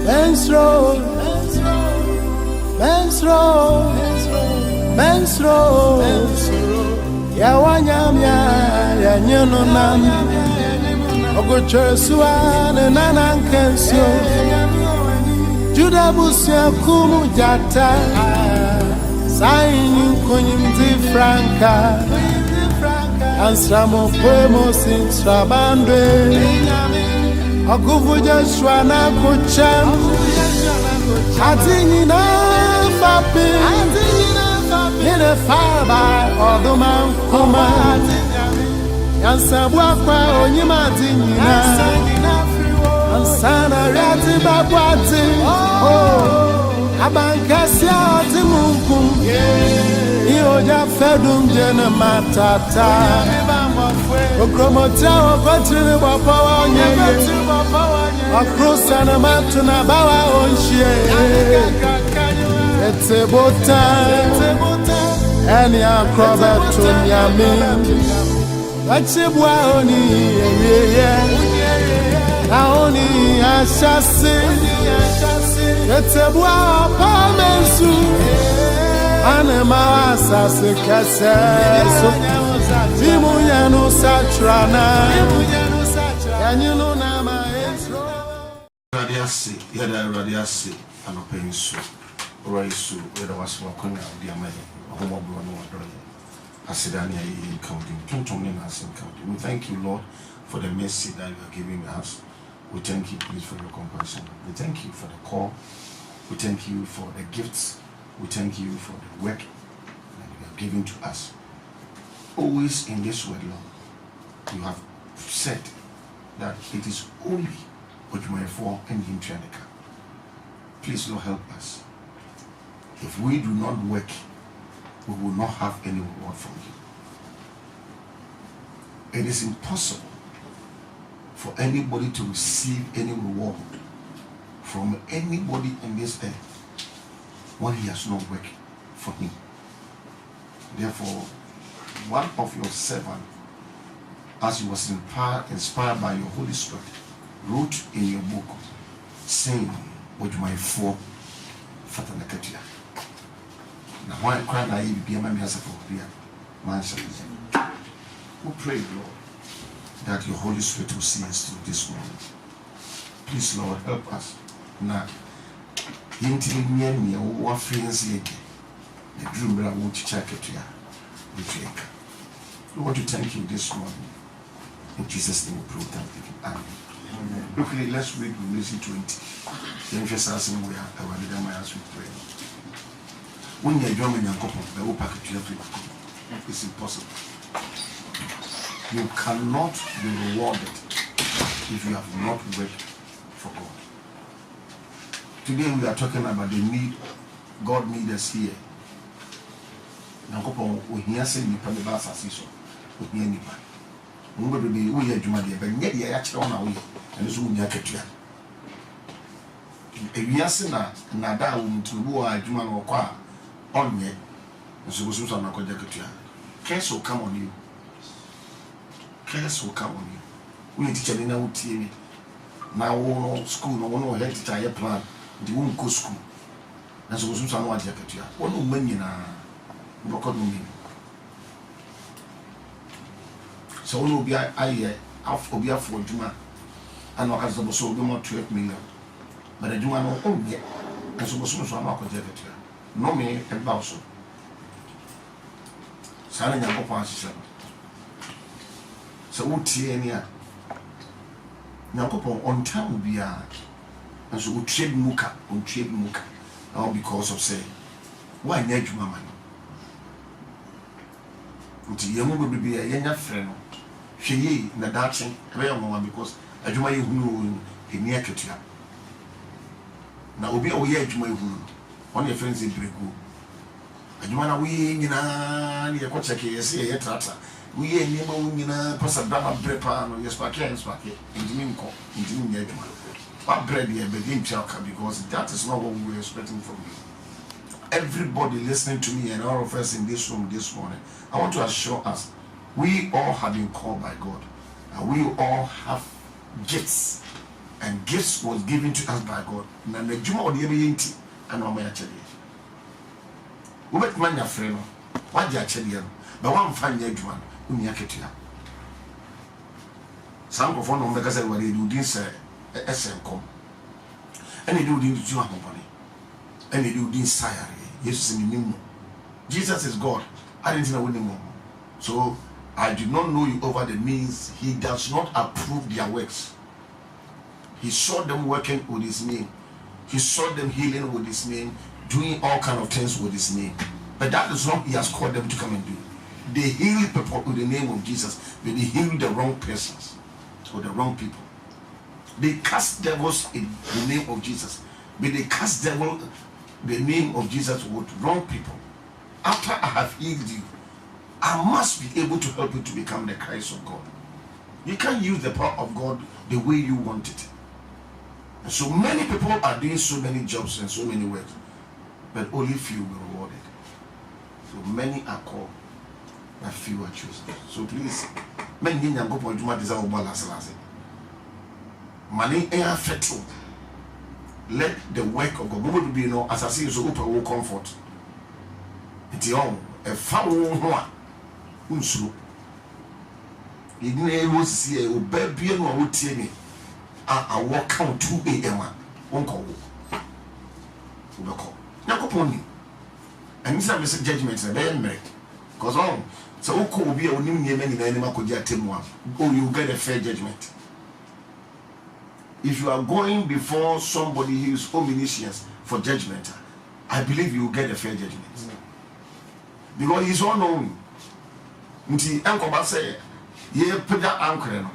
Mensro, Yawanyamya, Yanunam, Ogochosua, and Nanankensio, Judabusia Kumu Jata, Signing Kunyimzi Franca, and Samo Poemos in Strabande, Oguvuja Shwana Kucham, Atinina Fapi. In a fire by all the man, Command, and Sabwaka, or Yimatina, and Sana Rati Babati, oh, Abancasia, Timunkum, Ioja Fedum Jena Matata, Okromota, Patri Bapa, across Anamatuna Bawa on Shea. It's a boat. And ya crowd to Yami. What's a boy? Only I shall say, it's a boy, Palmensu. Anema Sasa Casso, Timuyano Satrana, and you know Nama is Radiasi, Yada Radiasi, and a pensu. Raisu, whether was walking out the American, home of one or Asidania in county, Tuntonin as in county. We thank you, Lord, for the mercy that you are giving us. We thank you, please, for your compassion. We thank you for the call. We thank you for the gifts. We thank you for the work that you are giving to us. Always in this word, Lord, you have said that it is only what you may fall and him Tranica. Please, Lord, help us. If we do not work, we will not have any reward from you. It is impossible for anybody to receive any reward from anybody in this earth when he has not worked for him. Therefore, one of your servants, as he was inspired by your Holy Spirit, wrote in your book, saying, with my four fatanakatia. Now, why can't I be a man for prayer? Man shall we pray, Lord, that your Holy Spirit will see us through this morning. Please, Lord, help us. Now, intimately near me, what friends the dream that I want to check it here. We want to thank you this morning. In Jesus' name we pray. Amen. Look, let's read Revelation 20. The emphasis we are aware my as we pray. When you're drumming your couple, the whole package you have to. It's impossible. You cannot be rewarded if you have not worked for God. Today we are talking about the need God needs us here. Now, we hear saying, "You pay the bass as you we hear anybody. We will be we hear Juma, but yet you actually on our way, and this will be a catcher. If you are saying that, Nada will to who are Juma or Qua on yet, and so was not a catcher. Curse will come on you. Curse will come on you. We need to teach in our TV. Now, school, no one head to tie a plan, the won't go school. And so was not a catcher. One woman. So we will be a for Juma and as the so do not 12 million. But the Juma no own yet, and so was also not projected. No me and Bowser. Signing your papa. So, what Tiania Nakopo on time will be a and so we trade Muka on trade Muka, all because of say, why need Juma money? Nti yemu bebre ya yenya frɛ no hweye na daakye ɛbɛyɛ nwa because adwuma yɛ hunu eni aketua na obi a woyɛ adwuma yɛ hunu on your friends in breku adwuma na woyɛ nyina ne yɛ kɔ check yɛ se yɛ trata woyɛ nneɛma wo nyina pasa drama brepa no yɛ spake ndimi nko ndimi nyɛ adwuma ba bread yɛ begin chaka because that is not what we were expecting from you. Everybody listening to me and all of us in this room this morning, I want to assure us, we all have been called by God. And we all have gifts and gifts was given to us by God. Na na juma odi ebe yenti ana o ma ya chede. Wo bet man ya frɛ no. Wa di a chede no. Ba wa mfa nya juma no. Uni aketua. Some of one of say what they do this SMCOM. And they do this to company. And they do this sire. Jesus in the name. Jesus is God. I didn't know anymore. So I do not know you over the means. He does not approve their works. He saw them working with his name. He saw them healing with his name, doing all kind of things with his name. But that is not he has called them to come and do. They heal people with the name of Jesus, but they heal the wrong persons or the wrong people. They cast devils in the name of Jesus, but they cast devil the name of Jesus with wrong people. After I have healed you, I must be able to help you to become the Christ of God. You can't use the power of God the way you want it. And so many people are doing so many jobs and so many works, but only few will be rewarded. So many are called, but few are chosen. So please, many young people deserve balance. Money ain't affected. Let the work of God will be as I see so open will comfort. It's all a foul one. Unsuru. You didn't able to see a baby and what would me. I walk out 2 a.m. Won't call. Now, upon me. And this is a judgment, a very merit. Because on so will be a new name in the animal could get him one. Oh, you get a fair judgment. If you are going before somebody who is omniscience for judgment, I believe you will get a fair judgment. Because he's all knowing. Nti enkoba say ye peda ankre no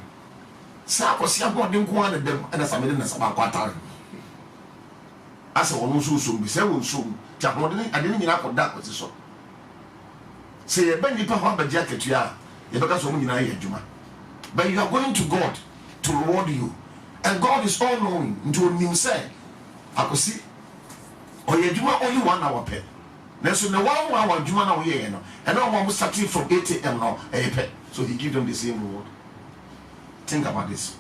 sa akosia ho de nko an dem na samede na saba kwatare asa wono so bi say won so ja ho de ade ni nyina akoda akosi so say ye ba nipa ho abaje aketua ye beka so mo nyina ye adwuma. But you are going to God to reward you, and God is all knowing. Nti onim say akosi o ye adwuma only 1 hour per. So the 1 hour adwuma na we ye no, and now one starting from 8 a.m. now, so he give them the same reward. Think about this.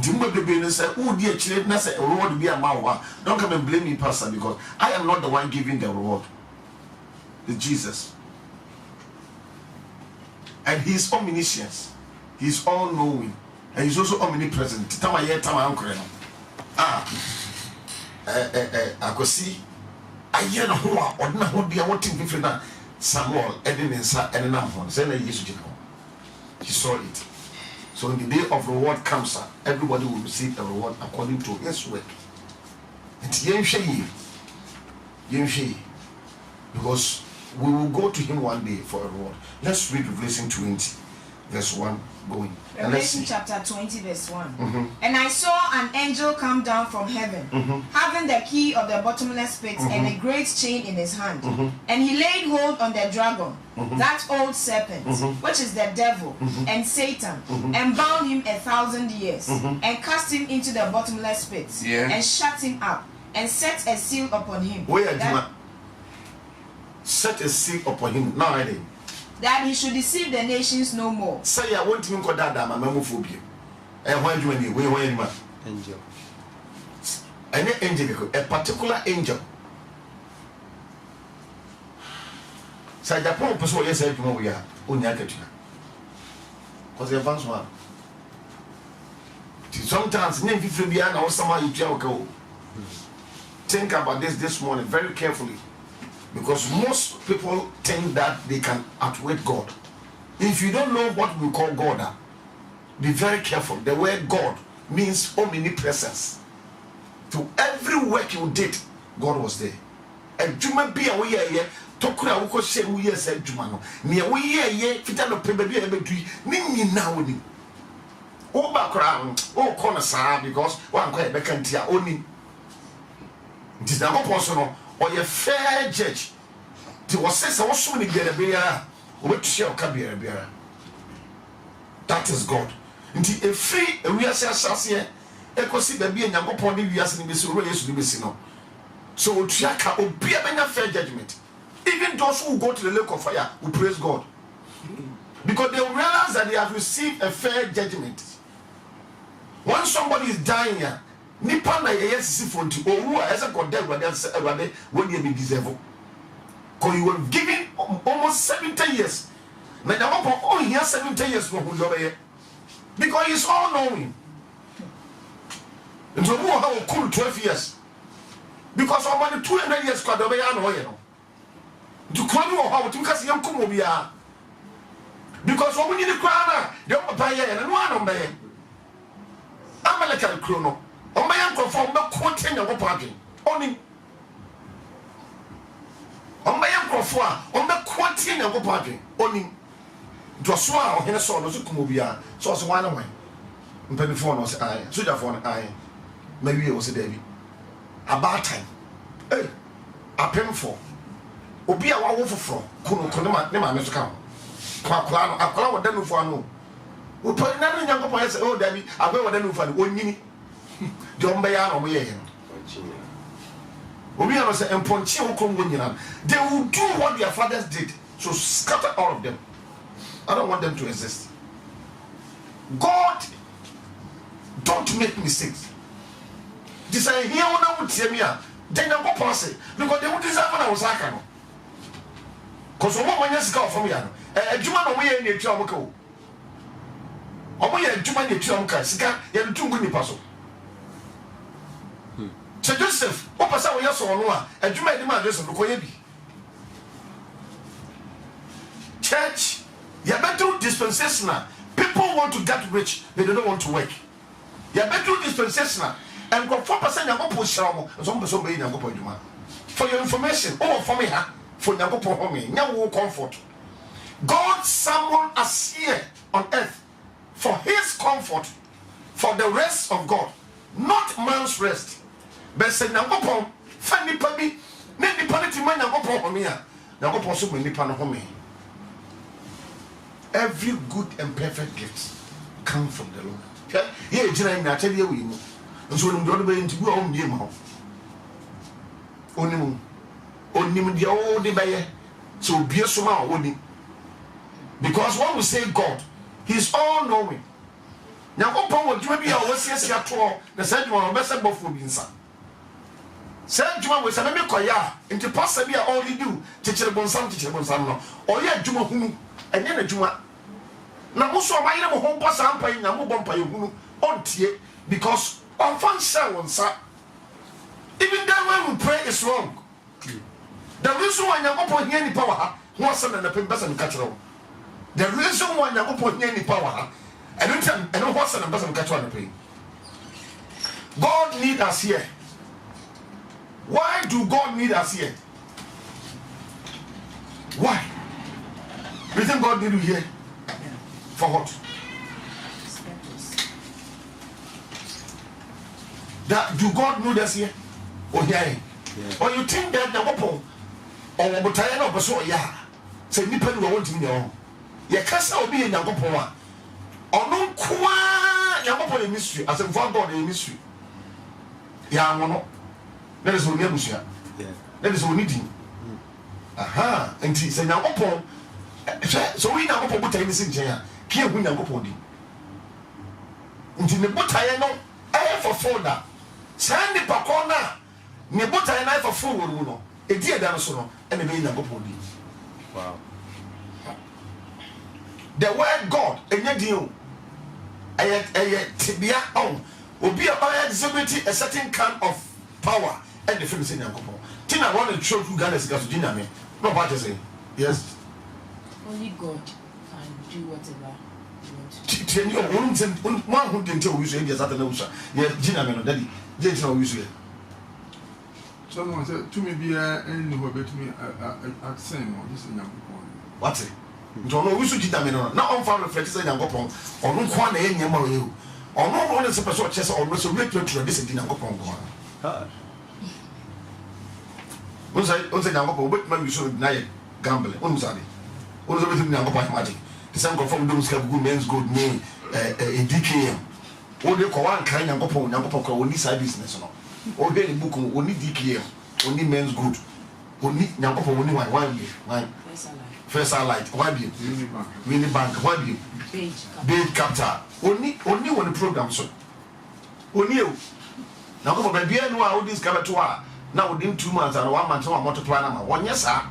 Don't come and blame me, Pastor, because I am not the one giving the reward. It's Jesus. And he is omniscient. He is all knowing. And he's also omnipresent. I could see. I hear the whole or not would be a wanting different Samuel, Eden and Namhon, Send a Jesus. He saw it. So in the day of reward comes, everybody will receive a reward according to his work. It's Yemshe, because we will go to him one day for a reward. Let's read Revelation 20, verse 1 going. Revelation chapter 20, verse 1. And I saw an angel come down from heaven, having the key of the bottomless pit and a great chain in his hand. And he laid hold on the dragon, that old serpent, which is the devil and Satan, and bound him 1,000 years, and cast him into the bottomless pit, and shut him up, and set a seal upon him. Set a seal upon him. Now I did. That he should deceive the nations no more. Say I want him to that my memophobia. And when you any man angel. An angel, a particular angel. Say Japan person yes I know we are only akatua. Because the advance one. Sometimes name people be na osama you go. Think about this morning very carefully. Because most people think that they can outweigh God. If you don't know what we call God, be very careful. The word God means omnipresence. To every work you did, God was there. And Juma be a way Tokura Uko say we said Jumano. Near we ye Fitano Pebby Nini now with him. Oh, background, oh, corner, sir, because one quite becantia only. It is not possible. Or a fair judge to assess also when you get a beer or to share a beer. That is God. Until a free a real assassin, a cosy baby and young upon the years in this race to be seen. So Triaka will be a fair judgment. Even those who go to the lake of fire will praise God. Because they will realize that they have received a fair judgment. When somebody is dying here, nipa na yes si fonti owu a ese god Awurade when you be deserve. Because you were given almost 70 years. Na Nyankopɔn only here 70 years for who you because he's all knowing. And so who have cool 12 years. Because of money 200 years kwa dobe ya no ye no. To kwani wo ha wo kasi yam komo bia. Because when you kwa na de papa ye na no anom be. Amaleka krono. O ma yan krofo me ko tenya wo pagi. Oni. O ma yan krofo a o me ko tenya wo pagi. Oni. Dwoso a o hene so no so komo bia. So so wan na wan. Mpanifo no se aye. Soja fo no aye. Ma wie wo se David. About time. Hey, a painful. Obi a wawo foforo kono ne ma me so ka. Kwakwa no akwa wo danu fo ano. O pa na no Nyankopɔn say oh David, agwe wo danu fo ano onyini. De ombe ya no mo ye no. Obi a no say emponchi wo kom nyina. They will do what their fathers did. So scatter all of them. I don't want them to exist. God don't make mistakes. This I hear when I would tell me, then I'm going because they would deserve when I was like, because when you scout from me, a Juma no way in the Chomako. Or we are Juma in the Chomka, Sika, and two good passo. So Joseph, what was our yes or no? A Juma in my dress of Koyabi. Church, you are better dispensational. People want to get rich, they don't want to work. You are better dispensational. And go 4% Nyankopɔn shamo some person be Nyankopɔn dwuma. For your information, all for me for Nyankopɔn home, nya wo comfort. God summoned us here on earth for his comfort, for the rest of God, not man's rest. But say Nyankopɔn fa nipa bi, ne nipa ne ti man Nyankopɔn home ya. Nyankopɔn so me nipa no home. Every good and perfect gift come from the Lord. Okay? Here jina ina tell you we know. And so when you be into go home near mouth. Only the old baye. So be a suma only. Because when we say God, he's all knowing. Now upon what you be always yes at all, the said one best above for being son. Said Juma was a member koya, into possibly all he do, teacher bonsam, or yet Juma who, and then a Juma. Now also I am a home pass and paying a mobile pay on tier because on function one sir. Even then when we pray is wrong. The reason why you go any power was and the pimpas and catch wrong. The reason why you go any power and don't what's and person catch on the pay. God need us here. Why do God need us here? Why? You think God need you here? For what? That do God know us here? Or here? Or you think that the weapon or Botayana of Basso ya say Nippon will want to know. Your castle will be in Yagopoa. Or no qua Yagopo in mystery as a God in mystery. Ya mono. That is only Abusia. That is only him. Aha, and he said Yagopo. So we now put anything here. Here we now go for the. Until the Botayano, I have a folder. Sandy Pacona, Nebota and I for full no. A dear Danosono, and a main number. Wow. The word God, and yet you, a tibia on, will be about exhibiting a certain kind of power and the famous in Yakopo. Tina wanted to show you guys got to dinner me. No, what to say? Yes. Only God can do whatever you want to do. Tell you, one who didn't tell you, yes, at the Nosa. Yes, Gina, daddy. Yes, no, usually. Someone said to me, be any who bet me at same or this in your what's it? Don't know, we should get them in. Now, on fire reflects in Yangopon, or no one in Yamaru, or no one is a person chess or resurrect to this in Yangopon. Once I Yangopo, but maybe you should deny gambling. Unzadi. What is everything Yangopon magic? The same confirm those good men's good name, a DKM. All the Koran kind Yangopon, only side business. All the book only DKM, only men's good, only Yangopon, only one year. First I light, why be Mini bank, why be Big capital, only when the program so Oni o. Na ko ba bia no a odi ska beto a na within 2 months and 1 month na multiply na ma. Wonye sa.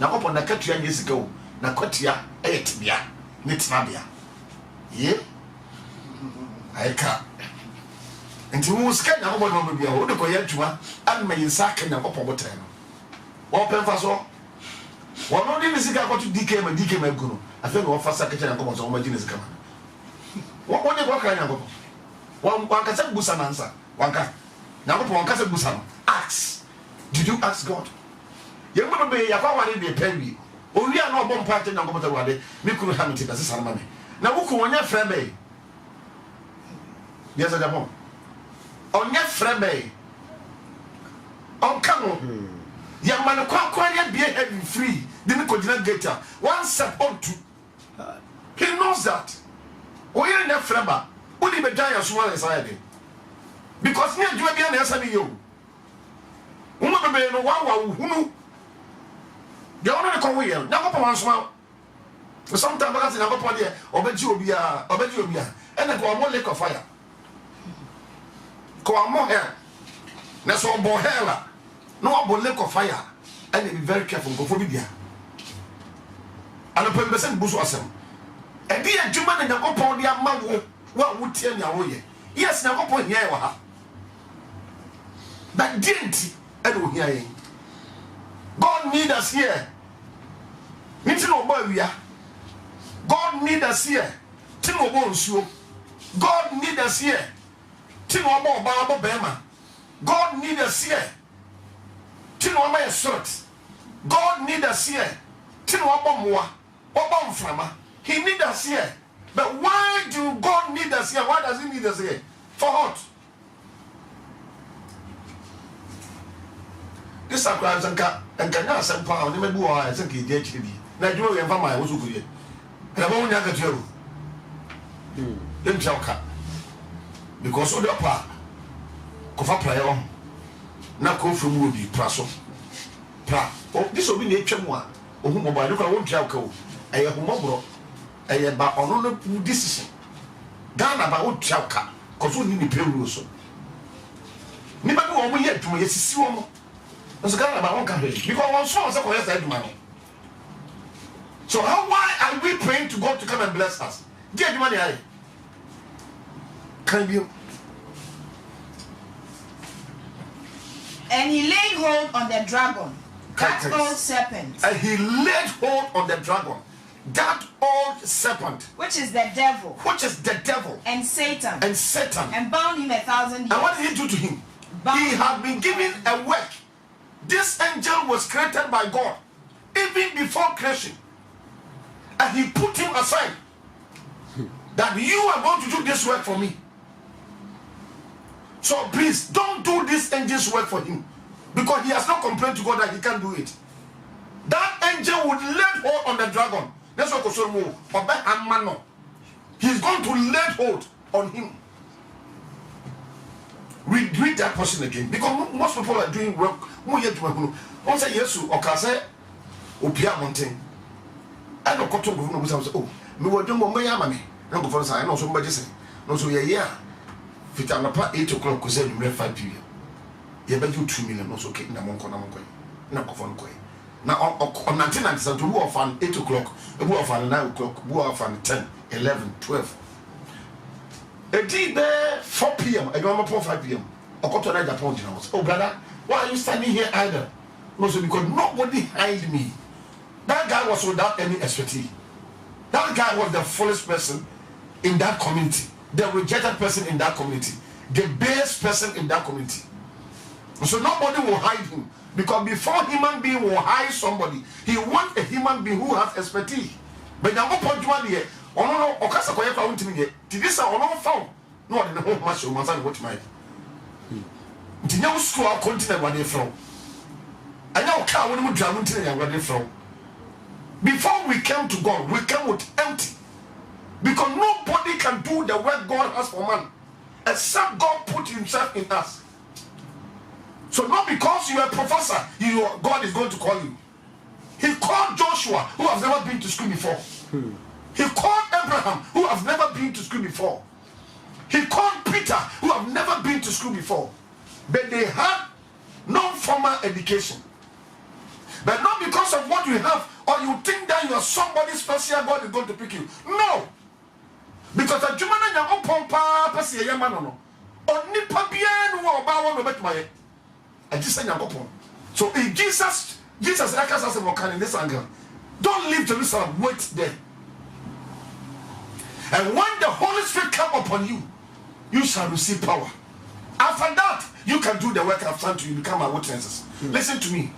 Na ko na katua nye sika o. Na kwatia etibia. Ne tinabia. Ye. Aika. Nti wo ska na ko no bia o de ko ye tuma an ma yinsa ka na ko botre no. Wo pemfa so. Wo no di sika ko to DK ma gunu. Afa no fa saka na ko so ma gine sika ma. Wo ne ko ka na ko. Wan ka se busa nansa. Wanka. Na ko wanka se busa no. Ask. Did you ask God? You want to be ya kwa wale de pewi. Owi a na obom party na ko wale. Me kunu ha me ti da sesa ma me. Na wo ko wonya frɛ be. Yes a Japan. Onya frɛ be. On kamo. Ya man kwa ya be heavy free. Didn't ko gina gate. One step on two. He knows that. O ye na frɛ ba. Odi be dan ya so one inside. Because near you be na esa ni yo. Uma be no wa hunu. The only come we here. Na go pa so. Sometimes because na go pa there, obeji obia. And go mo lake of fire. Ko mo here. Na so bo hela. No bo lake of fire. And be very careful go for bia. And the person busu asem. E di adwuma na go pa dia ma wo wutie nya wo ye. Yes na go pa here wa ha. But didn't and we hear God need us here. God need us here. God need us here. God need us here. God need us here. He need us here. But why do God need us here? Why does he need us here? For what? This acquires and can some pound, never do I think he did. Now you will have my was good. And I won't get you. Then shall cut. Because of the part. Cofa player. Now come from Woody, Praso. Pra. Oh, this will be nature one. Oh, whom I look at one chalco. I have mobile. I have about another decision. Down about chalca. Because we need to pay rules. Never go over yet to me. See one. Because one song is a money. So why are we praying to God to come and bless us? Get the money. Can you? And he laid hold on the dragon, that old serpent. And he laid hold on the dragon, that old serpent, which is the devil. And Satan. And bound him 1,000 years. And what did he do to him? He had been given a work. This angel was created by God even before creation, and he put him aside that you are going to do this work for me. So please don't do this angel's work for him, because he has not complained to God that he can't do it. That angel would lay hold on the dragon. That's what he's going to lay hold on him. Read that person again, because most people are doing work. One say yes, or can say, Opia Mountain. I don't cotton governor was oh, me were doing my yammy. No, for us, I know somebody say, no, so yeah, fit on about 8 o'clock, because then you 5 p.m. You bet you 2 million, also kick the monk on a monk. Now, on 1990, who are fan 8 o'clock, who are fan 9 o'clock, who are fan 10, 11, 12. A day there 4 p.m. I remember 5 p.m. I got to another point. Oh, brother, why are you standing here either? No, so because nobody hired me. That guy was without any expertise. That guy was the foolish person in that community, the rejected person in that community, the base person in that community. So nobody will hide him, because before human being will hire somebody, he wants a human being who has expertise. But now what you want here? Ono okasa koye kwa untimi ye tidisa ono found no de ho ma show mansa what my ntinya usko a continent wade from anya oka woni mu dwa untimi ya wade from. Before we came to God, we came with empty, because nobody can do the work God has for man except God put himself in us. So not because you are a professor, God is going to call you. He called Joshua, who has never been to school before. He called Abraham, who has never been to school before. He called Peter, who have never been to school before, but they had no formal education. But not because of what you have, or you think that you are somebody special, God is going to pick you. No. Because a Jumana Yamo Pompa, Passia Yamano, only Papian or Bawan about my. I just say Yamopon. So if Jesus like us as a Mokan in this angle, don't leave Jerusalem, wait there. And when the Holy Spirit come upon you, you shall receive power. After that, you can do the work I've done to you, become my witnesses. Listen to me.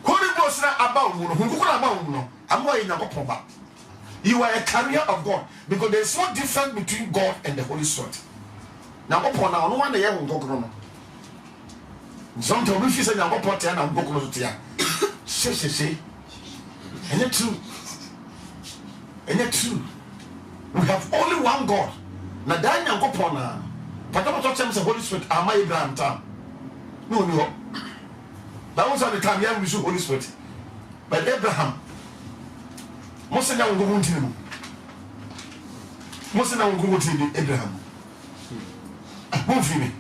Holy Ghost about you are a carrier of God, because there is no difference between God and the Holy Spirit. Now, upon now, no one ever will go. Sometimes we say, "I'm going to I'm going to say, and it's true. And it's true. We have only one God. Now, Daniel go upon now. But don't talk to the Holy Spirit. Am I Abraham time? No. That was at the time we saw Holy Spirit. But Abraham, most of them go to him. Most of them go to Abraham. Who feel me?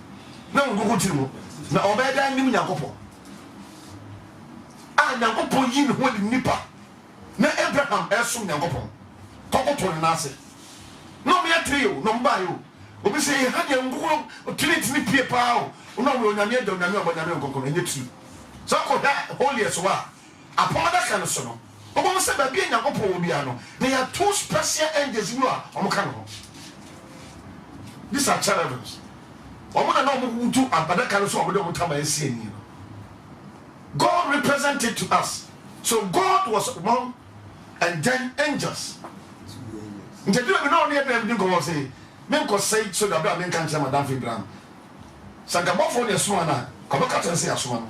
No go to him. Now obey that name Yakopo. Yakopo yin who the nipa. Na Abraham esum Yakopo. Kokopo nase. No me atrio, no mba yo. Obi say ha de nguro trinity ni pie pa o. No we onyame do nyame obonyame nkokoro enye tu. So ko that holy as well. Upon that kind of son. Obo say ba bia Yakopo obi ano. They are two special angels you are. Omo kan ho. These are cherubims. God represented to us. So God was one, and then angels. Nti do we know near them go say, men ko say so that men can say Madam Abraham. Sagabo for the swana, ko ka say aswana.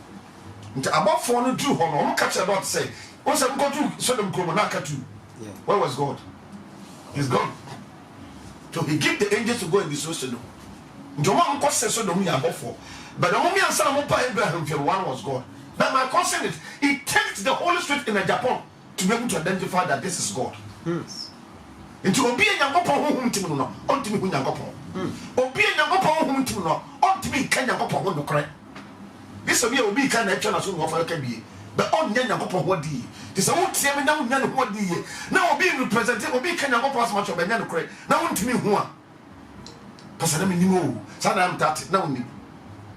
Nti abofo no do ho no, catch about say, o say go to Sodom Gomorrah katu. Where was God? He's gone. So he gave the angels to go and destroy Sodom. Joma mko se Sodom ya abofo. But the moment answer mo pa Abraham one was God. But my concern is it takes the Holy Spirit in Japan to be able to identify that this is God. Into obi Nyankopon honhom tim no ontimi hu Nyankopon. Obi Nyankopon honhom tim no ontimi kan Nyankopon ho dokore. This obi kan na etwa na so no fa ka bi. But on Nyankopon ho di. This a won tie me na nya no ho di ye. Na obi represent obi kan Nyankopon as much of nya no kore. Na ontimi hu a. Pastor me nimo. Sada am that na oni.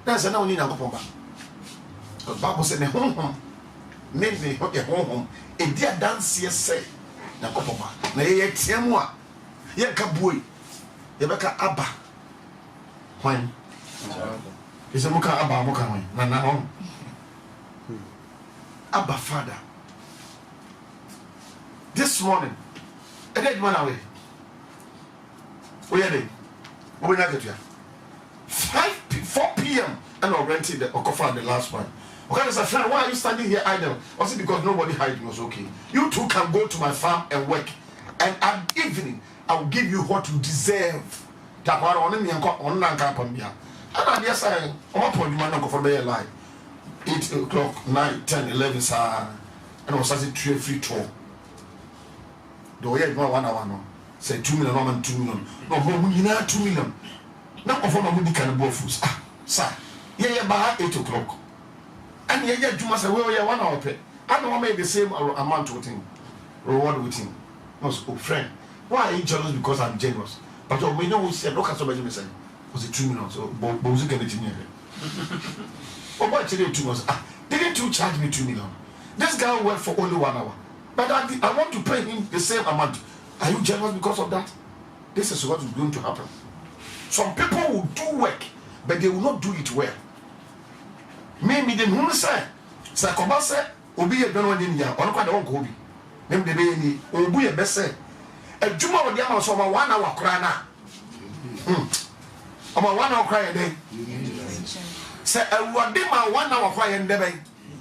Na say na oni Nyankopon ba. The Bible said ne honhom ne honhom e dia dance ye say Nyankopon ba. Na ye tiamu a ye ka boy. Ye beka aba. Hwan. Is muka aba muka hwan. Na hon. Abba Father. This morning, a dead man away. Where are they? What will I get you? 4 p.m. and I rented the Okofa the last one. Okay, as a friend, why are you standing here idle? Was it because nobody hiding was okay? You two can go to my farm and work. And at evening, I will give you what you deserve. Tapara on me and on Nanka. And I guess I'm up on the man of the line. 8 o'clock, 9, 10, 11, sir. And I was starting 3 free tour. The way I 1 hour no. Say 2 million, no man 2 million. No, you know 2 million. Now of my money can go fools. Ah, sir. Yeah, by 8 o'clock. And yeah, you must say, well, yeah, 1 hour pay. I don't make the same amount with him. Reward with him. No, friend. Why are you jealous because I'm generous? But we know we said, look at somebody say, was it 2 million? So, but was it getting here? Oh, what did you was didn't you charge me 2 million? This guy worked for only 1 hour. But I want to pay him the same amount. Are you jealous because of that? This is what is going to happen. Some people will do work, but they will not do it well. Maybe they won't say, Sakobasa, Obi a Benodinia, or quite old Gobi. Name the baby, Obi a best. A Juma of the hours over 1 hour crana. About 1 hour cry a day. Say, I would be my 1 hour cry and debate.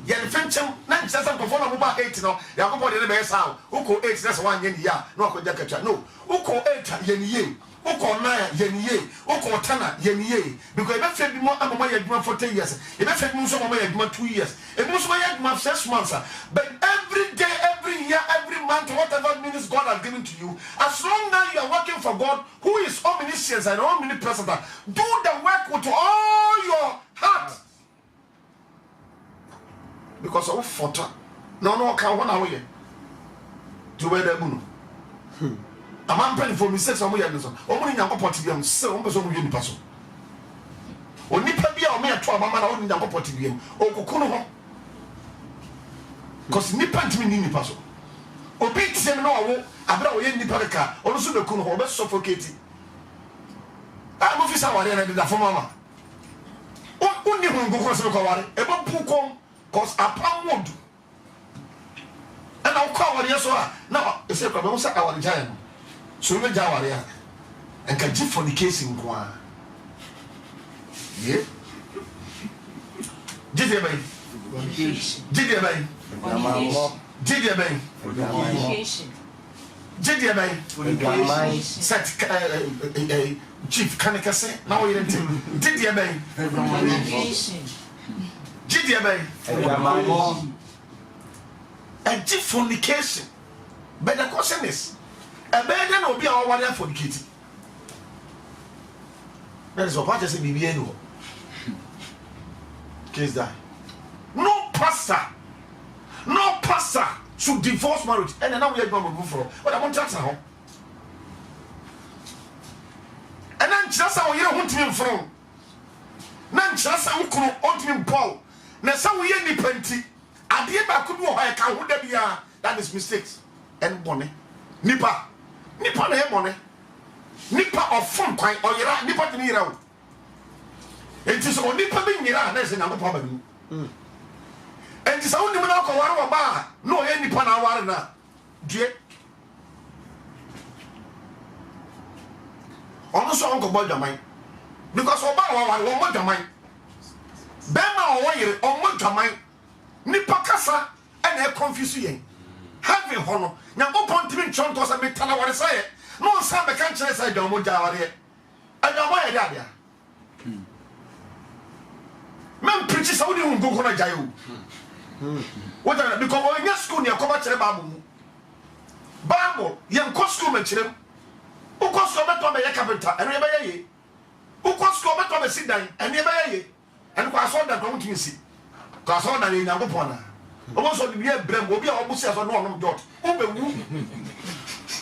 Yet, French, not just a performer about 8, no, Yakobo the best how, who 8, that's 1 yen, no, could Jacka, no, who 8 yen ye, who 9 yen ye, who 10 yen ye, because if I fed more among for 10 years, if I fed most of my 2 years, and most of my 6 months, but every day, every year, every man to whatever means God has given to you. As long as you are working for God, who is omniscient and omnipresent, do the work with all your heart. Because of photo, no can one away to wear the moon. A man penny for mistakes on my own. Only young opportunity, so almost only in person. Only Pabia or me a 12 man only young opportunity, or Kukuno. Because Nipan to me, Nipaso. Obey them no, Abra in Niparaka, also the Kuno, but suffocating. I'm officer, I did that for Mamma. Only one go across the Kawari, about Pukom. Cause a pound won't do. And I'll call what you saw. Now, it's a problem. Our giant. So we Jawaria and can give for the case in Kwa. Yeah. Did you bay? Did you bay? Did you bay? Did you bay? Set Chief Kanaka now we didn't. Did you bay? And fornication. But the question is, a burden will be our warrior for the kitty. That is what I say, BBN. Case die. No pastor should divorce marriage. And now we are going to move for. But I want to now. And then just how you want to be from. Nan just how you want to be Paul. Na sa we any penti ade ba ko bi wo ha ka ho da bia that is mistakes and bone nipa na e bone nipa of fun kwan oyira nipa de yira o enti so nipa bi yira na se na ko pa ba ni enti sa woni na ko ware wo ba no ye nipa na ware na due ono so onko bo jaman because oba wa ware wo mo jaman Bema or wire or Montamai Nipa Casa and a confuse yen. Having honor, now upon to be chontos and make Tana what I say. No, some can't say I don't want Javaria. I don't want Dadia. Man preaches only on Gokona Jayu. What are because when you're school near Comacha Babu Babu, young costume and children. Who cost so much on the carpenter and never ye? Who cost so much on the sit down and never ye? And I saw that don't you see? Because I saw that in Yangopona. Also, the year Brem will be almost as a normal dot.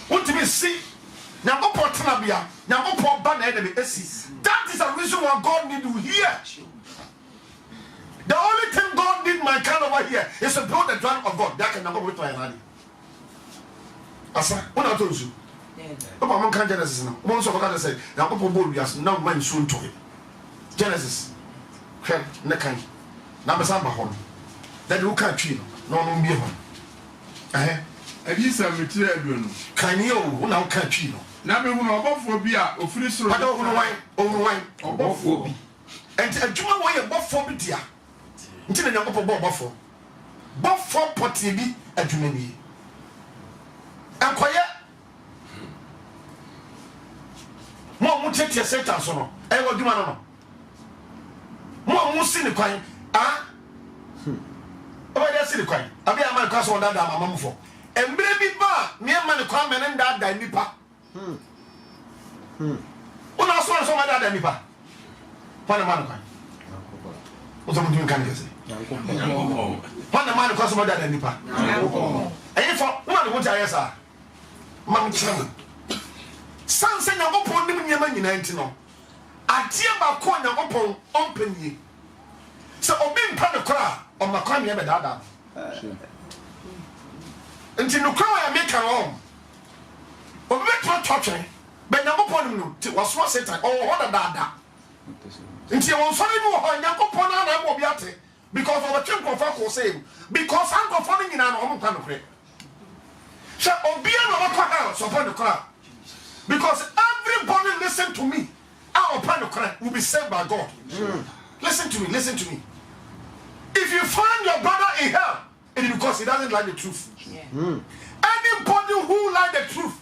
What do you see? Yangopotanabia, Yangopo ban enemy. That is the reason why God need you here. The only thing God need my kind over here is to build the dwelling of God. That can never wait for anybody. Asa, what I told you. Papa, I'm can't Genesis now. Once of God said, Yangopo bold yes, now man soon to it. Genesis. Nekai. Namasamba hon. That you can't treat no be hon. And you said material. Can you now can't treat no? Now, we will go for beer or free. I don't know why, or Buffo. And a Juma way of Buffo, dear. Until the young Buffo. Buffo potty a Jumani. And quiet. More mutate your sentence or no. I will do my Mo see the coin, ah? Oh, that's the coin. I be a man cross on that mamma for. And baby bar, near man come and that nipa. When I saw some other than nipa. What a man coin. What's up with you can say? What a man cross more than nipa. And if one would I say, Mam Cham. Sansa no upon them Yaman in 19. Atia ba ko Nyankopon ompani se obi mpa ne kora o makwa me be dada nti no kora ya make am obi be totwe be Nyankopon no ti waso Satan o ho dada nti won so ni ho Nyankopon na mo bi ate because of the temple for say because ankofo no nyina no o mpa no kore se obi na makwa ha so for ne kora because everybody listen to me. Our plan will be saved by God. Listen to me. If you find your brother in hell, it is because he doesn't like the truth. Anybody who like the truth,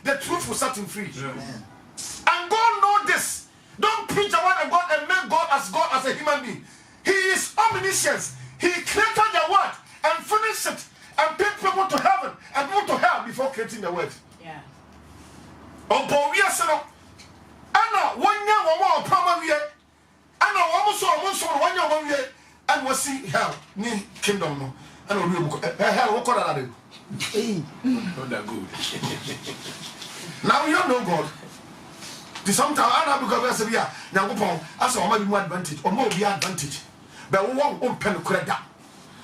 the truth will set him free. And God knows this. Don't preach the word of God and make God as a human being. He is omniscient. He created the word and finished it. and take people to heaven and people to hell before creating the world. Yeah. Opo we asero. Ana wonya wo pama wie. Ana wo so wonya wo wie and we see hell ni kingdom no. Ana we buko hell wo koda na Not that good. Now you don't know God. The sometimes I know because we say yeah, Nyankopon as o ma bi mu advantage, o ma obi advantage. But we want to pen credit.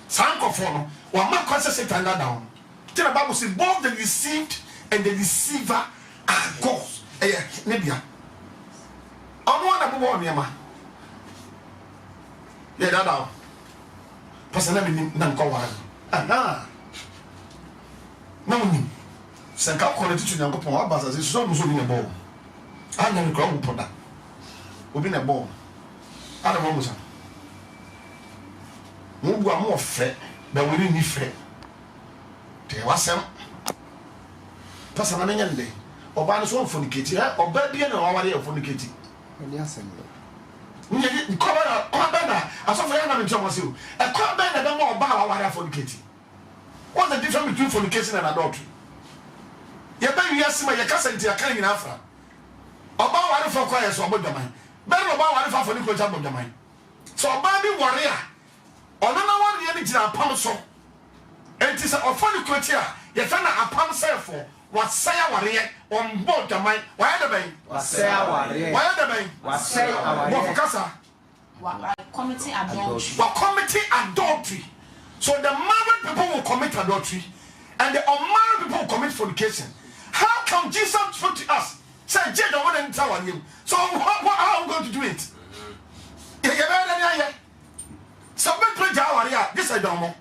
Sankofo no, o ma kwase Satan down. The Bible says both the deceived and the deceiver are gods. Nebia. Omo na bobo niama. Yeah, that down. Personally na nko wa. Aha. Na muni. Sanka quality to Nyankopon wa basa se so so ni bo. Ana ni kwa upoda. Obi na bo. Ana mo musa. Mo bu am ofre, be we ni fre. Te wasem. Pasa na nyande. Oba no so fornicate. Oba bia na waware e fornicate. Ni asem. Nye ko ba na aso fa ya na me twa wase o. E ko ba na be mo oba waware fornicate. What's the difference between fornication and adultery? You better yes, my cousin, you can't even after. About what for quiet so about the mind. Better about what for the question of the mind. So, baby warrior, or no one the energy and palm so. And it is a funny criteria. You found a palm self for what say warrior on board the mind. Why the bank? What say warrior? Why the bank? What say warrior? What committing adultery? What committing adultery? So the married people will commit adultery, and the unmarried people will commit fornication. How come Jesus spoke to us? Say, "Jay, don't want to tell him." So how are we going to do it? So we play Jawaria. This I don't know.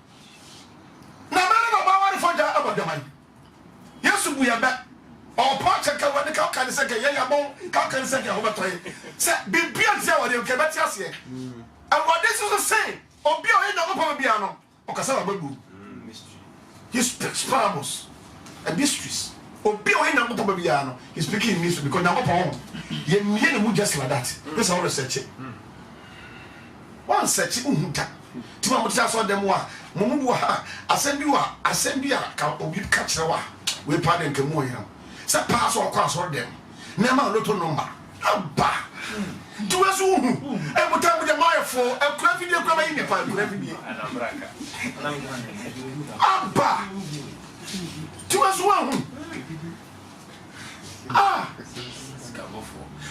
Now, man, about for Jawaria. Yes, we are back. Or Pacha when the cow can say, "Yeah, bon, cow can say, over to him." Say, "Be beyond Jawaria, okay, but yes, yeah." And what this is the same. Or be a no piano. He speaks parables and mysteries. He's speaking mystery because now just like that. That's how research it. One search it. Tima saw them Mumua, Assembia, Catcher, we pardon Kamoya. Say pass or cross for them. Never little number. Abba. Do us who? And what time with the mire for a crappy grandma in the pipe. Abba. To us one. Ah.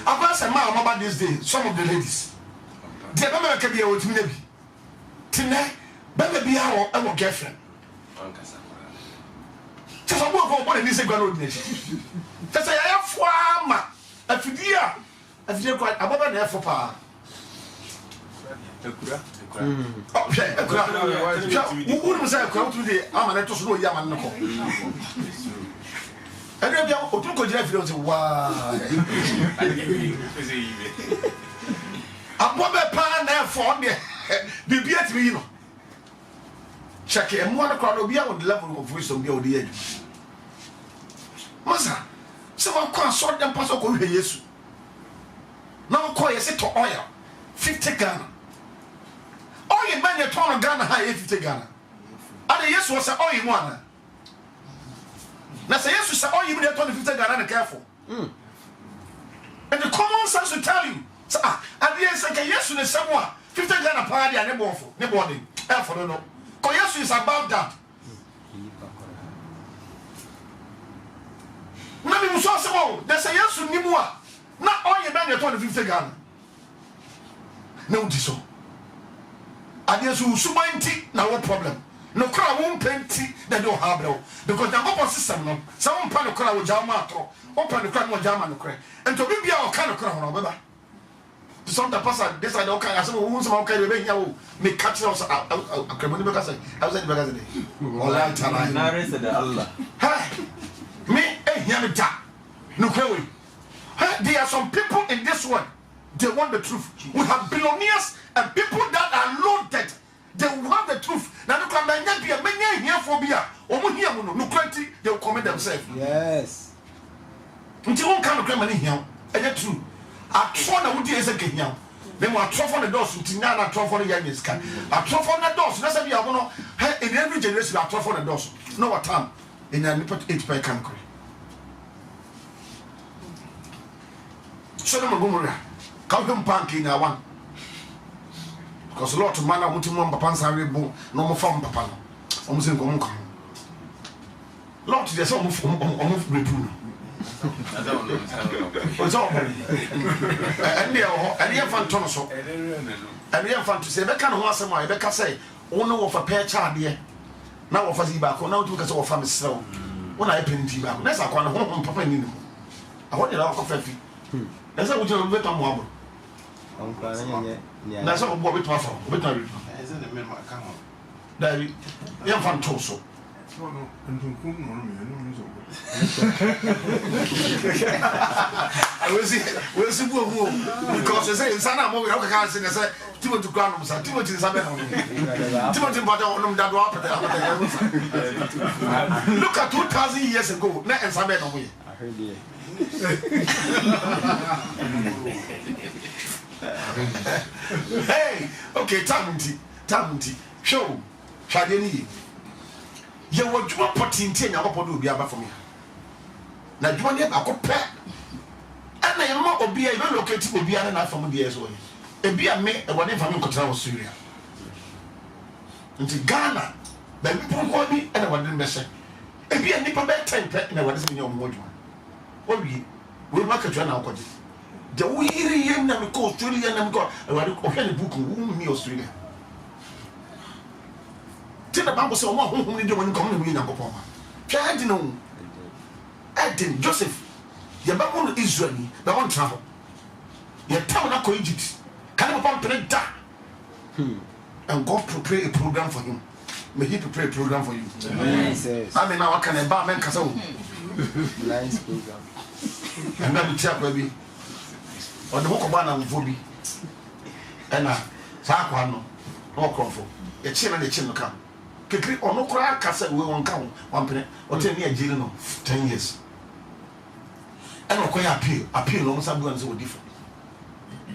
I've asked a man about this day, some of the ladies. The Bama can be a with me. Tonight, Bama be our girlfriend. Just a work for what it is a grand nation. Just a farmer. A fidia. If you're quite above an effort, pa. Okay, who wouldn't say a crowd today? I'm an etos no yaman. And then you took a Jeffrey. Wow. I'm one pan there for me. Be beat me. Check it, and one crowd will be on the level of wisdom. Be on the edge. Massa, someone can't sort them pass over Jesus. Now call you say to oil 50 Ghana. Oil man you turn Ghana high 50 Ghana. And yes was oil one. Now say yes say oil you need 50 Ghana and careful. And the common sense will tell you. So and yes say yes to the someone 50 Ghana party and nobody. For no. Cause yes is about that. Now we so say they say yes to nimua. Not all your man, you're 50 Ghana. No, this so. I guess you should mind tea, now what problem? No crowd won't plenty, they don't have no. Because the open system, no. Some pan of crowd with Jamato, open the crowd with Jaman cray. And to be our kind of crowd, no, to some the person, this I don't care. Some wounds of okay, may catch us out. A criminal because I was at the magazine. All that time. Allah. Hey, me, hear me, no crowd. There are some people in this world, they want the truth. We have billionaires and people that are loaded. They want the truth. Now, look at many here for beer. Or here, no cranty, they will commit themselves. Yes. Until one kind of money here, and that's true. I try to do is a Kenya. Then we are trouble the doors to Nana trouble the young sky. A trouble the doors, that's a yabono. In every generation, I trouble the doors. No what time in a nipple 8 by country. Sodom Gomorrah, come punk in our one. Because a lot of man are wanting one papan's no more farm papa. Almost in Gomorrah. Lord, there's almost reproof. It's all and the infant so and the infant to say, that kind of once a while, Becca say, oh no, of a pair child here. Now of a Zibaco, now to get off family slow. When I pin tea back, that's a kind of home papa in him. I want it out of 50. That's how we do it on wobble. That's all what we talk about. But I isn't the member come on. Daddy, the infant torso. No, and to whom no, we'll see because they say, Son, I'm over here. I said, Timothy Granum, Timothy Timothy Badon, that look at 2,000 years ago, not in some way. I heard you. Hey, okay, Tamunti, show, Shadini. You were doing potting tin, I hope you be about for me. Now, you want to have a pet. And I am not be a located to be an from the years away. A beer may a one from control Syria. Into Ghana, then people call me and I want to mess. A beer nipper bed 10 pet and I want to be your module. What we market you now. The we hear him and go Australia and go. I want to open a book whom me Australia. The Bible says, "Who need to come to me now?" Try to know. Adding Joseph, your Bible Israel, the one travel. Your town not Egypt. Can you pump it down? And God prepare a program for him. May He prepare a program for you. I mean, now can a barman castle? Nice program. And then we tell baby. Or the Mokobana and Vobi. And Saquano, no comfort. The chin and the chin come. Kekri ono kura kasa we won kan one penny or 10 years jail no 10 years and okoya appeal no sabu an so different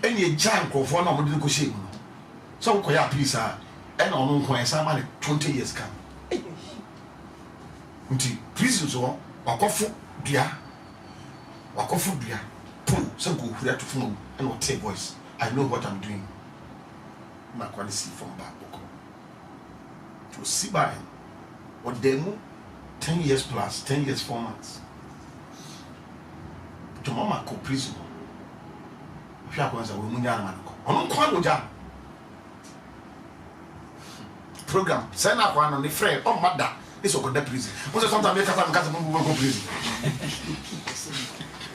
any a giant crofo na mo de ko shame no so okoya appeal sa and ono nko en sa ma 20 years kan nti prison so wakofu dua pull so go hura to phone and what take voice I know what I'm doing my quality from back to see by him or demo 10 years plus 10 years 4 months to mama ko prison if you are going to we munya man ko ono kwa no ja program send na kwa no ne friend o mada is go the prison because sometimes make kasa mo go prison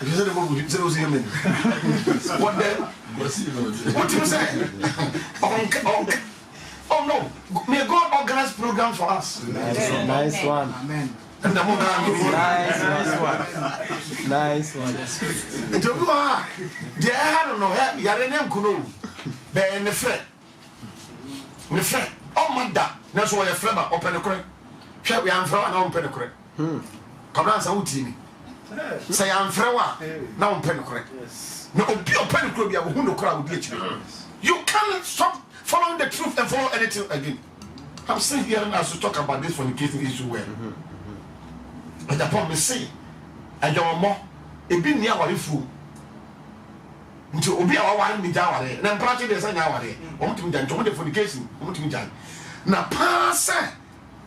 you say the mo go say o see me what then what you say oh no, may God organize program for us. Nice one. Amen. Nice one. It's a good one. I don't know. You're name Kuno. Be ne friend. Oh my God. That's why your friend open the correct. Shall we am from and open the correct. Come on, some team. Say I'm from now open the correct. No, open the correct. Who no crowd will get you. You can't stop following the truth and follow anything again. I'm still here now to talk about this fornicating issue where and the problem is say and your more a bit near what if you until Obi our one me down there and practically the same hour there. Want to me done the fornication, want to me done. Now pass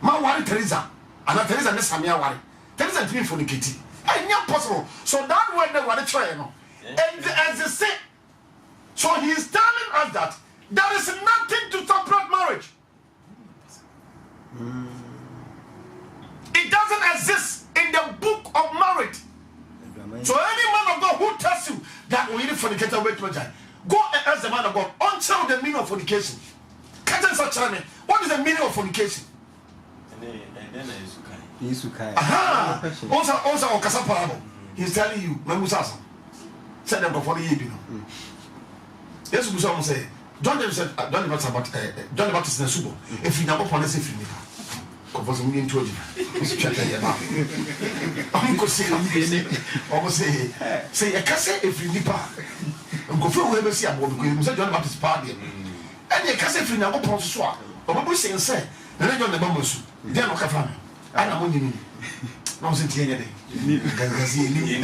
my worry Teresa and Teresa this Samia worry. Teresa to me fornicating. And not possible. So that way they want to try no. And as they say, so he is telling us that there is nothing to separate marriage. It doesn't exist in the book of marriage. So any man of God who tells you that we need fornicator away to go and ask the man of God until the meaning of fornication. What is the meaning of fornication? He's telling you, said them before the year. Yes, we saw say. John the Baptist in the Subo. If you never promise if you need because I'm going to say, say, I can't say if you need nkofo we be si abo because you say John Baptist party and you can say free na go pon so a obobu sen say na John na ba mo su dia no ka fa me ana mo nyini no se tie nyede ni gangazi ni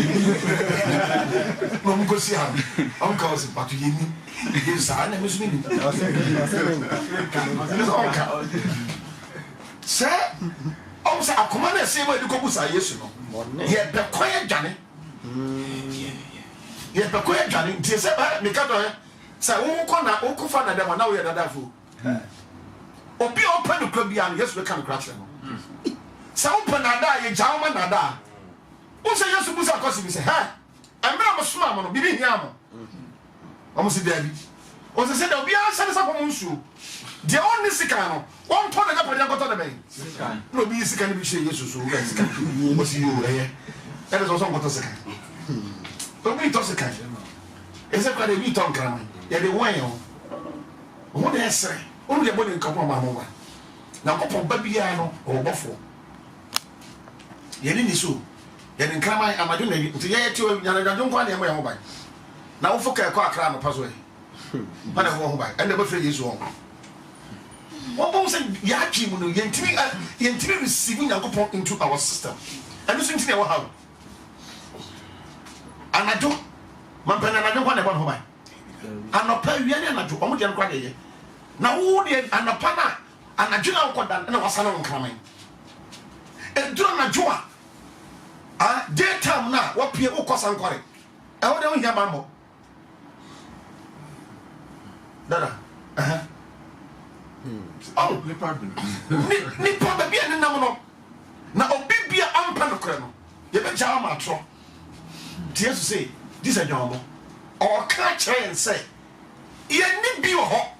no mo ko si ha on ka o se patu yini ni sa na me su ni se o se akoma na se mo ediko busa Yesu no ye be koye dwane ye be koye dwane tie se ba me ka do se wo ko na wo ko fa na dem na wo ye dadafo obi open the club bia Yesu be kan crash no se open na da ye jawo ma na da wo se Yesu busa ko si se ha emra mo suma mo no bibi hia mo o mo se dabi o se da obi a se sa ko mo nsu de on ni sika no won to na pade ko to na ben sika no bi sika ni bi she Yesu so ga sika mo si yo eye e de so so ko to sika to bi to sika e se kwa de bi to nkran ye de won yo o de esre o de bo ni nkan ma mo wa na ko po ba bia no o bofo ye ni so ye ni nkran ma amadu na ye nti ye ti o nyana dwadon kwa na ye mo ba na wo foka ko akra no paso e pa na wo ho ba e de bo fe Yesu ho what was it? Yaki, you know, receiving Yankopon into our system. And listen to what happened. And I don't, my pen and I don't want to go home. And I pay you and I do almost young. Now, who did and a pana and a general quadrant and I was on coming. And do not joa. Daytime now, what people cause and correct. I don't hear mambo. Dada, oh, nipa baby and no. Now, Obibia Ampanocrano. You bet Jama tro. Tears to say, this is Jama. Or catch her and say, ye need be a hawk.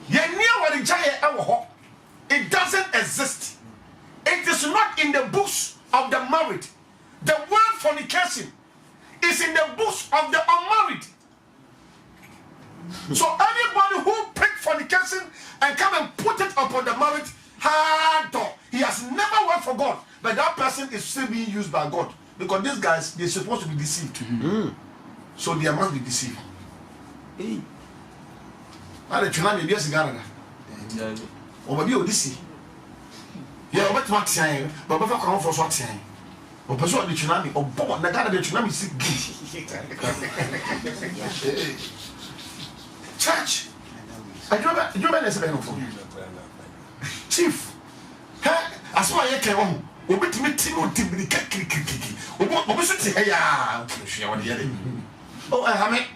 Ye near what the giant ever hawk. It doesn't exist. It is not in the books of the married. The word fornication is in the books of the unmarried. So anybody who pick fornication and come and put it upon the marriage, hard door. He has never worked for God, but that person is still being used by God because these guys they're supposed to be deceived. So they must be deceived. Hey, I the China maybe as Ghana. Or maybe Odysseus. Yeah, but what saying? But what come for what saying? Or pursue the tsunami or bomb the Ghana the tsunami sick. Church, I do better for Chief, as why I came home, we met me to be kiki. We should say, oh, I have it.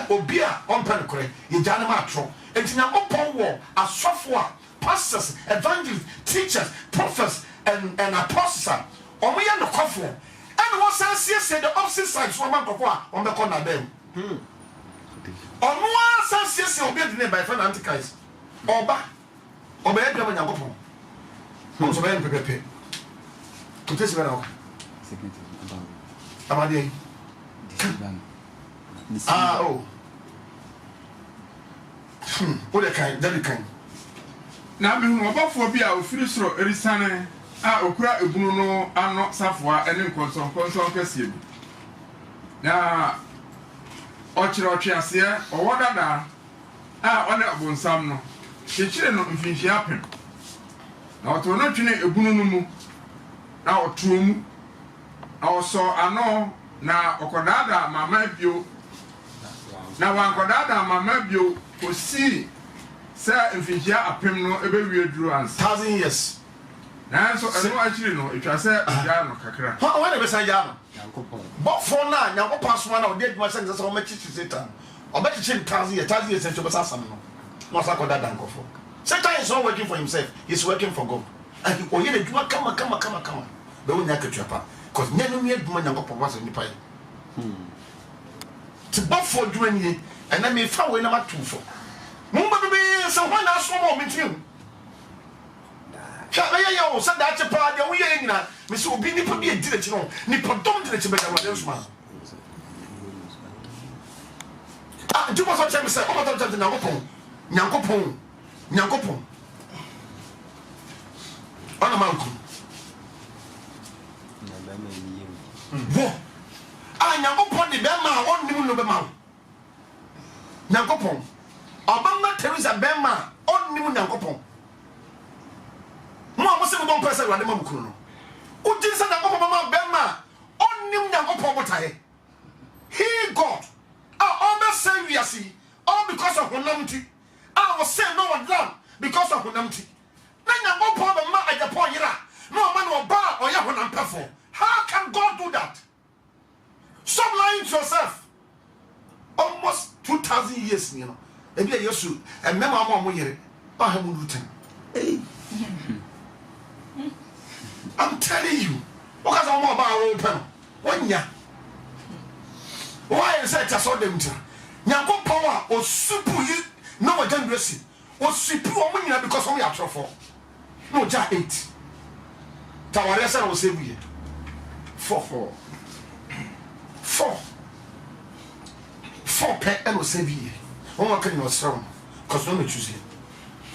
Oh, beer on Penacre, in Janamatro, and in an open war, a software, pastors, evangelists, teachers, prophets, and apostles. Or we are the coffee. And what I said the opposite side, so I'm on the corner them. On one sense, yes, you'll be the name by friend Antichrist. Oba, Oba, Edwin Yagopo. Also, very prepared. To this well. Amadi. Oh. What a kind, very kind. Now, me about for be our Frisro, Erisane, Okra, Bruno, and not Safwa, and then console Cassie. Now, Ochiro Chia, or what other? One of Bonsam, the children of Finch happen. Now, to not train a Bruno, now Trum, also I know now Okodada, my mabio. Now, one Kodada, my mabio, could see, sir, if you are a pimno, a baby drew us 1,000 years. Now, so I know actually no, if I say, Jano Kakra. How when I was a young? But for now, now, pass one of dead my sons on my teacher. Or better change 1,000 years since you was awesome. Not like that, Uncle. Sometimes he's not working for himself, he's working for God. And he will hear come. But we never trap because never made money on was in the pie. To both for doing it, and I may find way number 2 for. Mumba, someone else for more with you. Yo, said that your party, we ain't not. Miss Obini put me a direction, Nippon don't let you make a reduce man. Do what I'm saying, oh, I'm Yankopon, Yankopon. On a mountain. nyankopɔn de bɛma ɔnnim no bɛma wo nyankopɔn ɔbɛma Teresa bɛma ɔnnim nyankopɔn mo a mo se mo bɔ mpɛ sɛ Awurade ma mo kunu no wogye sɛ nyankopɔn bɛma bɛma ɔnnim nyankopɔn botaeɛ he God ɔbɛsɛ wiase all because of honamti I was saying no one down because of honamti na nyankopɔn bɛma agyapɔ yera na ɔma no ɔba ɔyɛ honampɛfo. How can God do that? Stop lying to yourself. Almost 2,000 years, you know. And yet, you and Mama Moyere, I have Hey. I'm telling you, because I'm more about open. One ya. Why is that I saw them? Nyanko power or super no generosity or super woman because only a trophy. No, just 8. Tawaresa will save you. 4 pet and will save you. One can you strong because no choose you.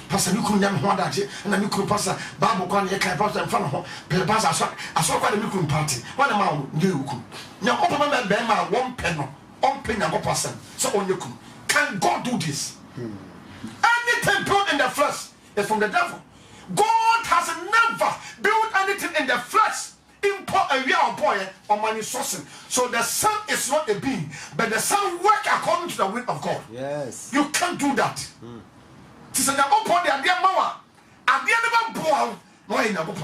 Pastor, you couldn't have one that and you could pass a Bible one year can pass in front of her. Pastor, I saw quite a milk party. One amount you could. Now, open my bema 1 penny, 1 penny and 1%. So on you could. Can God do this? Anything built in the flesh is from the devil. God has never built anything in the flesh. Import a real boy or money sourcing. So the sun is not a being, but the sun work according to the will of God. Yes. You can't do that. Tis an upon the idea mower. At the end of a boy, no in a book.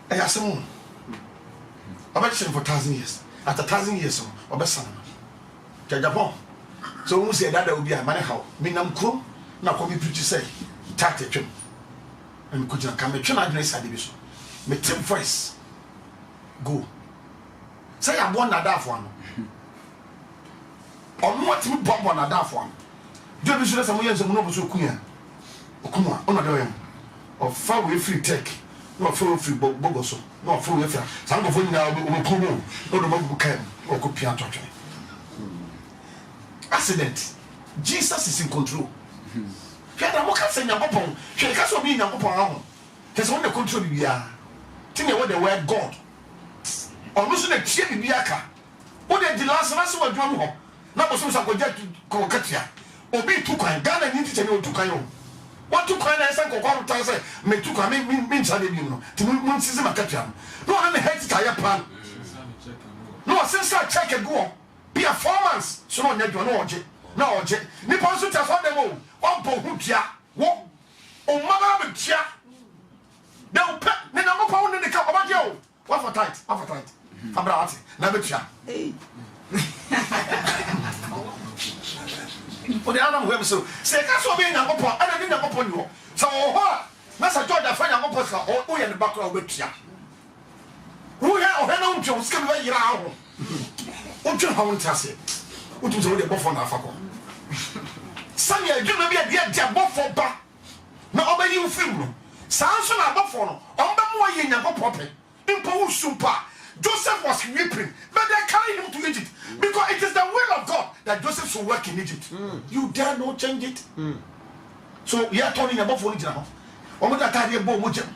I asked him about him for 1,000 years. After 1,000 years, or best son. Japan. So who said that there will be a man how? Minam Krum, now come you preach say, Tate Chum. And could you come to my dress? My tip voice go say I born a daft one or what you bomb on a daft one. Do you see some years of Noble Sukuya? Okuma, on or far away free tech, not full free bogoso, not full with some of them now will come on, or the mobile cam or could piano. Accident. Jesus is in control. What can say Yapon? She can't be Yapon. There's only control we are. Think about the word God. Almost a cheer in Biaka. What the last last word drum home? Now, some subject to Cocatia. Or be too kind. Ghana needs to know to Kayo. What to kind of say, Coca may to come in means I didn't know. To move season of Katian. No, I'm a head tire plan. No, since I check a go. Be a 4 months. So no, no, no, Nippon suit has on them all. One pohutia, what? Oh, mother, chia. They'll pet, then I'm a pound in the cup about you. What for tight? What for tight? Fabrati, never chia. For the other way, so say, that's what being a pop, and I didn't upon you. So, what? Master George, I find a mopper or in the background with chia. Who have her own Jones come away around? What you haven't tasted? What was already above on Africa? Sammy, I don't know a dear for back. No, obey you film. Sounds on above for no. On the more in your property. Impose super. Joseph was weeping, but they carried him to Egypt because it is the will of God that Joseph should work in Egypt. You dare not change it. So you are turning above for it now. On what I tell you about Mojam.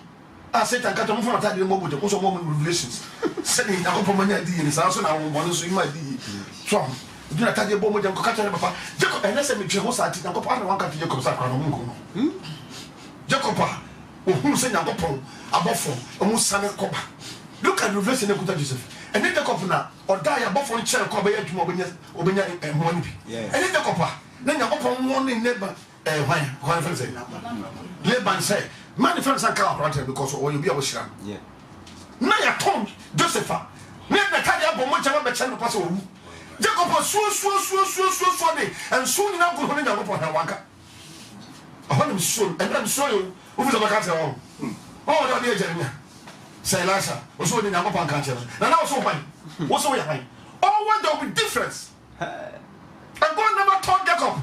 I said, I got a more than Mojam, also moment revelations. Sending now for my idea is also now one so you might be strong. Do not tell you about Mojam, Catcher, Papa. Jacob, and I said, Jehoshaphat, and go part of one country, Jacob Sacramento. Jacob, who sent a couple above for almost Sunday Copa. Look at the reverse in the Kuta Joseph. And then the couple or die above on chair, Cobbay to Mobina and Money. And then the copper. Then the open one in neighbor, why say, Leban say, manifest and car because or you be a sham. Yeah. Now you told Josepha. Never carry up on much of a channel pass. Jacob was so and soon enough go on upon her wanka. I want him soon, and then show you who's the Macassa. Oh, dear Jeremiah. Say Elisha, was so in our country. And now so fine. What's so fine? Oh, what there will be difference. And God never told Jacob.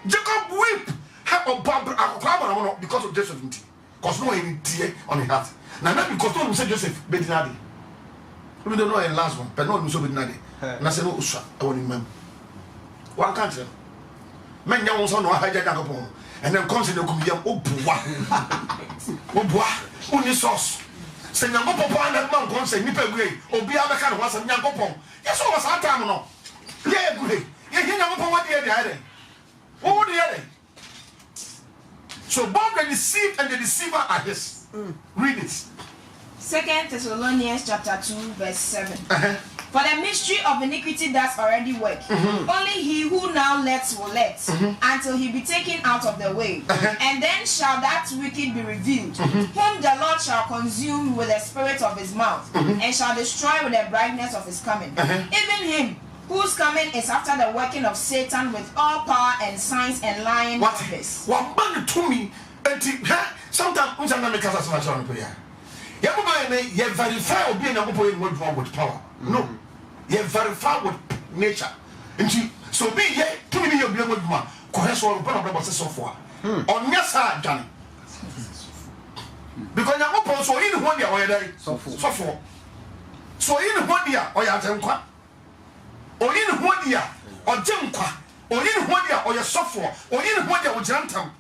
Jacob weep. Have a Bible because of Joseph. Because no one tear on his heart. Now not because no one said Joseph Bedinadi. We don't know in last one, but no one so Bedinadi. And I said, no, Usha, I want him. One country. Men young son or hijack upon. And then comes in the Kumbiam, oh, bois. Oh, bois. Only sauce. Say Nyankopon na man kon say nipa gwe obi abeka ne ho asem Nyankopon yes o was that time no yeah gwe ye Nyankopon what dey there oh dey so both the deceived and the deceiver are his. Read it. 2 Thessalonians chapter 2 verse 7. For the mystery of iniquity does already work. Only he who now lets will let until he be taken out of the way. And then shall that wicked be revealed, whom the Lord shall consume with the spirit of his mouth, and shall destroy with the brightness of his coming. Even him whose coming is after the working of Satan with all power and signs and lying wonders. What man to me? Sometimes we can't make us as much on prayer. You verify or be with power. No, you verify with nature. So be here to me your being with one. Coherence or problem so far. On your side, Johnny. Because you're not so in 1 year or a day. So for. So in 1 year or your temper. Or in 1 year or Jimqua. Or in 1 year or your software. Or in 1 year or Jantam.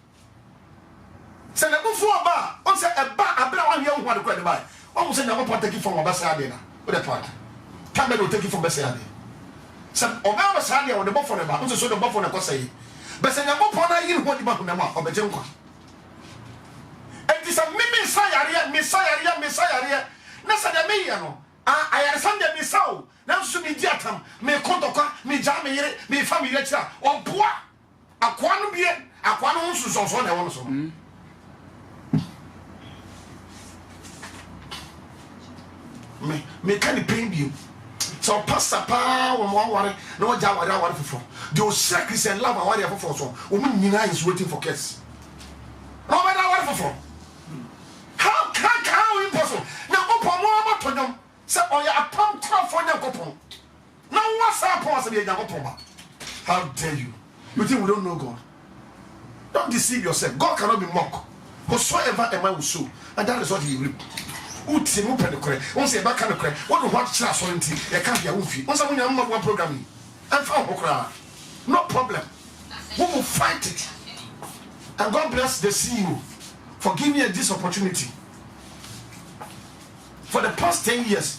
Send a good for a bar. On say a bar, a brown young one to credit by. Almost never part take it from a Bassadina. With a part. Campbell will take it from Bassadi. Some Obama Sadia or the Buffalo bar, also so the Buffalo Cossay. But send a Buffalo in what the Buffalo of a Junko. It is a Messiah. Nasa de Mayano. I understand the Missau. Now to me, Jatam, me Kotoka, me Jammy, me family lecture, or Bois. A quantum beer, a quantum also on also. Me can pain you. So pastor pa one worry, no Jawara for. The sacrifice and love and warrior for so. Woman Nina is waiting for kids. No matter what for. How impossible? Now open more to them. Say oh ya pump for Yakopon. Now what's up for the Yakopon? How dare you? You think we don't know God? Don't deceive yourself. God cannot be mocked. Whosoever a man will sow, and that is what he will reap. Uti mu pe nokre won se ba ka nokre won do what chira so nti e ka bia wonfi won se mun am one program and fa hokra no problem we will fight it. And God bless the CEO for giving me this opportunity. For the past 10 years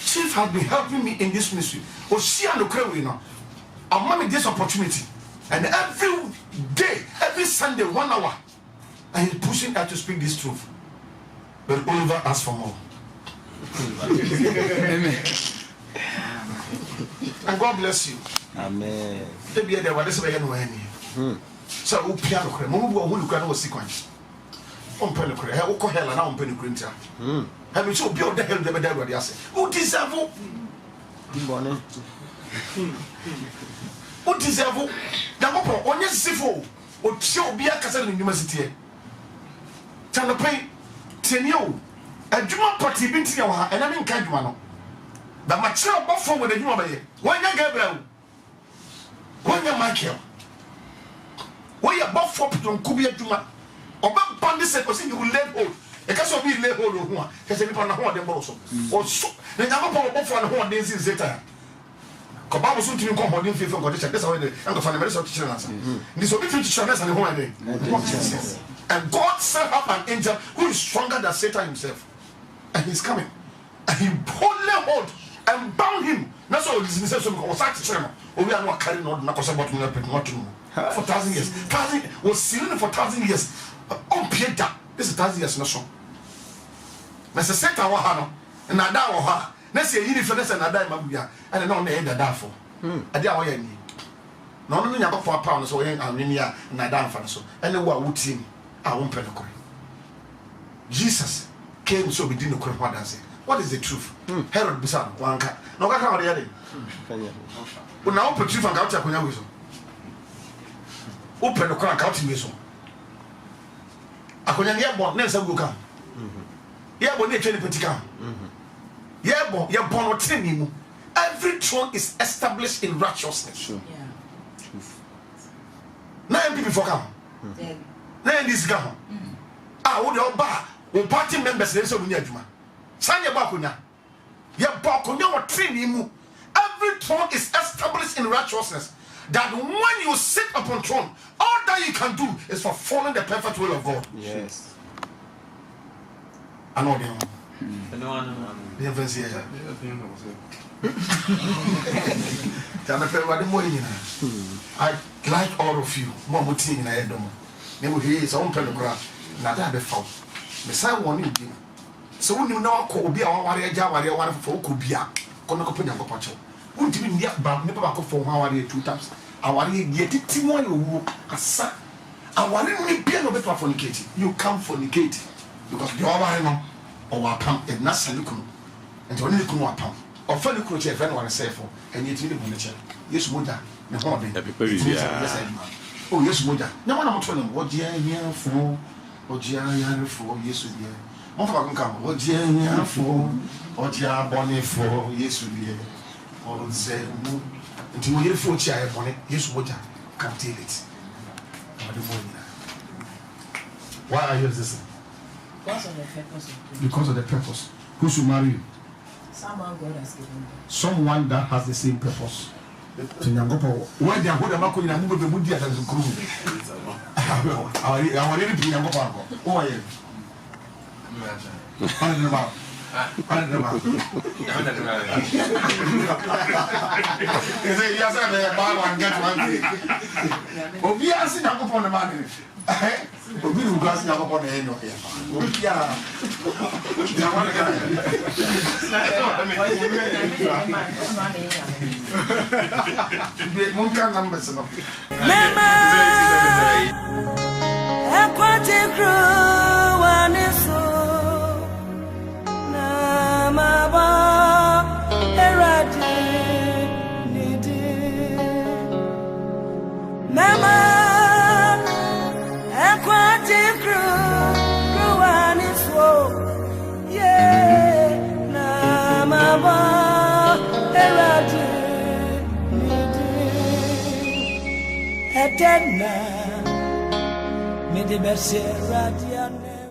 Chief has been helping me in this ministry. O she and nokre we no am me this opportunity, and every day, every Sunday 1 hour, and he's pushing her to speak this truth. But Oliver asks for more. Amen. And God bless you. Amen. Maybe there was this way anyway. So we piano cre. Mo bu ohun lukra na o sequence. On pen cre. He wo ko hell na on pen cre ntia. Have you so be on the hell the better word ase. Who deserve? Bonne. Who deserve? Na go po onye sifo. O tie obi akasa na university. Tana pay Tenio, a Juma party been to your and I mean Kajmano. But my child bought with a Juma bay. When you Gabriel, when you Michael, when you bought for Kubia Juma, or back Pandis and you will let hold. A case of me lay hold of one, because any part of one also. Or so, the number of one who days is later. Kababa soon to come on in favor of condition. That's how they and find the medicine of children. This will be 50 children and one day. And God set up an angel who is stronger than Satan himself. And he's coming. And he boldly hold and bound him. That's all this is. We are not carrying on for 1,000 years. 1,000 was sealed for 1,000 years. On Pieta. This is 1,000 years, no so. Mr. Satan Wahano. And Nada Waha. Let's say you difference and Nada Mabia. And then on the end of that for. I did our need. No, no, no, for a pound, so I'm in here and I down for so. And then what would seem. I won't pay the coin. Jesus came so we didn't know what I say. What is the truth? Herod Bisan, one cat. No, I can't hear it. But now, put truth and out of your wisdom. Open the crank out in wisdom. I couldn't hear born, never will come. Yeah, but they train the Penticam. Yeah, but you're born or training. Every throne is established in righteousness. Now, people for come. Then this guy. What your bar? Or party members, they say, we need you. Sanya Bakunya. Your Bakunya or training. Every throne is established in righteousness. That when you sit upon throne, all that you can do is for following the perfect will of God. Yes. ano de no ano de fancy ya tana pe wa de mo nyina I like all of you mo mo ti nyina ye dom me mo he so on pe no kra na da be fa me sai won ni bi so woni na akọ obi a waware agya ware fo ko bia ko na ko panya ko pacho wonti ni ba ne ba ko fo waware 2 times aware ye titi mo ye wu asa aware ni bia no be to fornicate you come fornicate because the waware no o wa pam e na salikunu enti woni ni kunu wa pam o fa ni kunu che fe no ware sefo enye ti ni bu ne che yesu moja ne ho de oh yesu moja nyama na mo to no wo je anya fo o je anya fo yesu die mo fa kan kan o je anya fo o je abone fo yesu die o ze mu nti wo yere fo chi aye bone yesu moja can tell it why are you listening? Because of the purpose. Who should marry you? Someone God has given you. Someone that has the same purpose. Why they are good about going to move the as a group? I want to be a go. Oh, I Eterna, me de bercer radiane.